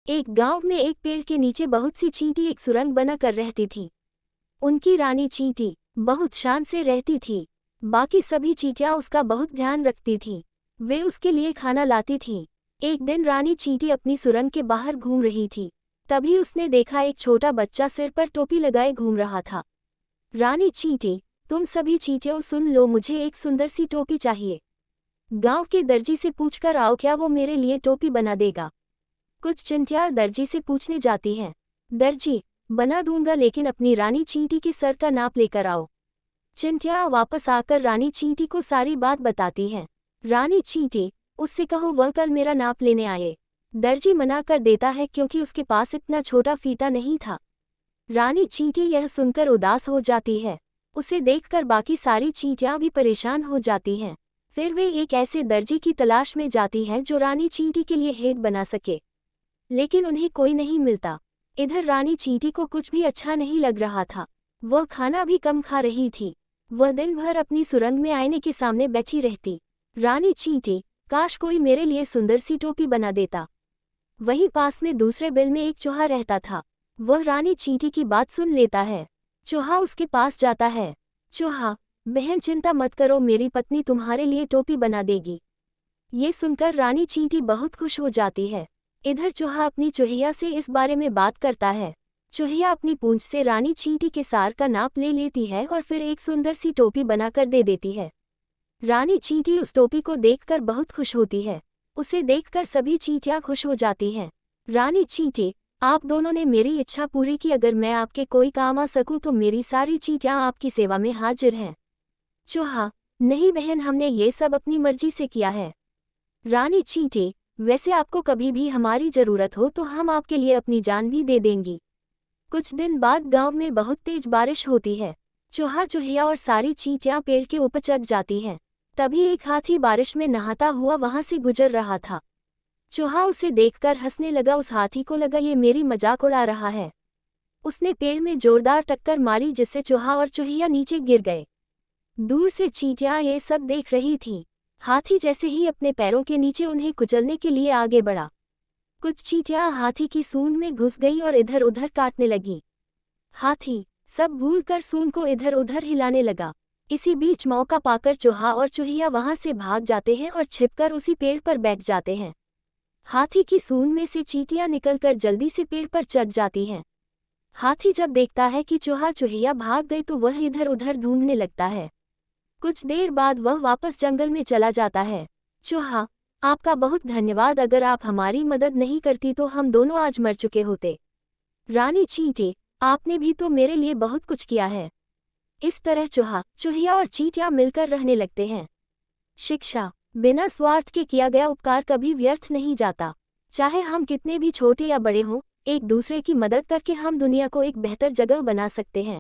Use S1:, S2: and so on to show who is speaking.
S1: एक गांव में एक पेड़ के नीचे बहुत सी चींटी एक सुरंग बना कर रहती थी। उनकी रानी चींटी बहुत शान से रहती थी। बाकी सभी चींटियां उसका बहुत ध्यान रखती थीं। वे उसके लिए खाना लाती थीं। एक दिन रानी चींटी अपनी सुरंग के बाहर घूम रही थी। तभी उसने देखा एक छोटा बच्चा सिर पर टोपी लगाए घूम रहा था। रानी चींटी, तुम सभी चींटियों सुन लो, मुझे एक सुंदर सी टोपी चाहिए। गांव के दर्जी से पूछकर आओ, क्या वो मेरे लिए टोपी बना देगा। कुछ चिंटियां दर्जी से पूछने जाती हैं। दर्जी, बना दूंगा, लेकिन अपनी रानी चींटी के सर का नाप लेकर आओ। चिंटियां वापस आकर रानी चींटी को सारी बात बताती हैं। रानी चींटी, उससे कहो वह कल मेरा नाप लेने आए। दर्जी मना कर देता है क्योंकि उसके पास इतना छोटा फीता नहीं था। रानी चींटी यह सुनकर उदास हो जाती है। उसे देखकर बाकी सारी चींटियां भी परेशान हो जाती हैं। फिर वे एक ऐसे दर्जी की तलाश में जाती हैं जो रानी चींटी के लिए हेड बना सके, लेकिन उन्हें कोई नहीं मिलता। इधर रानी चींटी को कुछ भी अच्छा नहीं लग रहा था। वह खाना भी कम खा रही थी। वह दिन भर अपनी सुरंग में आईने के सामने बैठी रहती। रानी चींटी, काश कोई मेरे लिए सुंदर सी टोपी बना देता। वहीं पास में दूसरे बिल में एक चूहा रहता था। वह रानी चींटी की बात सुन लेता है। चूहा उसके पास जाता है। चूहा, बहन चिंता मत करो, मेरी पत्नी तुम्हारे लिए टोपी बना देगी। ये सुनकर रानी चींटी बहुत खुश हो जाती है। इधर चूहा अपनी चूहिया से इस बारे में बात करता है। चूहिया अपनी पूंछ से रानी चींटी के सार का नाप ले लेती है और फिर एक सुंदर सी टोपी बनाकर दे देती है। रानी चींटी उस टोपी को देखकर बहुत खुश होती है। उसे देखकर सभी चींटियां खुश हो जाती हैं। रानी चींटी, आप दोनों ने मेरी इच्छा पूरी की। अगर मैं आपके कोई काम आ सकूं तो मेरी सारी चींटियां आपकी सेवा में हाजिर हैं। चूहा, नहीं बहन, हमने ये सब अपनी मर्जी से किया है। रानी चींटी, वैसे आपको कभी भी हमारी जरूरत हो तो हम आपके लिए अपनी जान भी दे देंगी। कुछ दिन बाद गांव में बहुत तेज बारिश होती है। चूहा, चूहिया और सारी चींटियां पेड़ के ऊपर चढ़ जाती हैं। तभी एक हाथी बारिश में नहाता हुआ वहां से गुजर रहा था। चूहा उसे देखकर हंसने लगा। उस हाथी को लगा ये मेरी मजाक उड़ा रहा है। उसने पेड़ में जोरदार टक्कर मारी जिससे चूहा और चूहिया नीचे गिर गए। दूर से चींटियां ये सब देख रही थीं। हाथी जैसे ही अपने पैरों के नीचे उन्हें कुचलने के लिए आगे बढ़ा। कुछ चींटियां हाथी की सूंड में घुस गईं और इधर उधर काटने लगीं। हाथी सब भूलकर सूंड को इधर उधर हिलाने लगा। इसी बीच मौका पाकर चूहा और चूहिया वहां से भाग जाते हैं और छिपकर उसी पेड़ पर बैठ जाते हैं। हाथी की सूंड में से चींटियां निकलकर जल्दी से पेड़ पर चढ़ जाती हैं। हाथी जब देखता है कि चूहा चूहिया भाग गए तो वह इधर उधर ढूंढने लगता है। कुछ देर बाद वह वापस जंगल में चला जाता है। चूहा, आपका बहुत धन्यवाद, अगर आप हमारी मदद नहीं करती तो हम दोनों आज मर चुके होते। रानी चींटी, आपने भी तो मेरे लिए बहुत कुछ किया है। इस तरह चूहा, चूहिया और चींटियां मिलकर रहने लगते हैं। शिक्षा, बिना स्वार्थ के किया गया उपकार कभी व्यर्थ नहीं जाता। चाहे हम कितने भी छोटे या बड़े हों, एक दूसरे की मदद करके हम दुनिया को एक बेहतर जगह बना सकते हैं।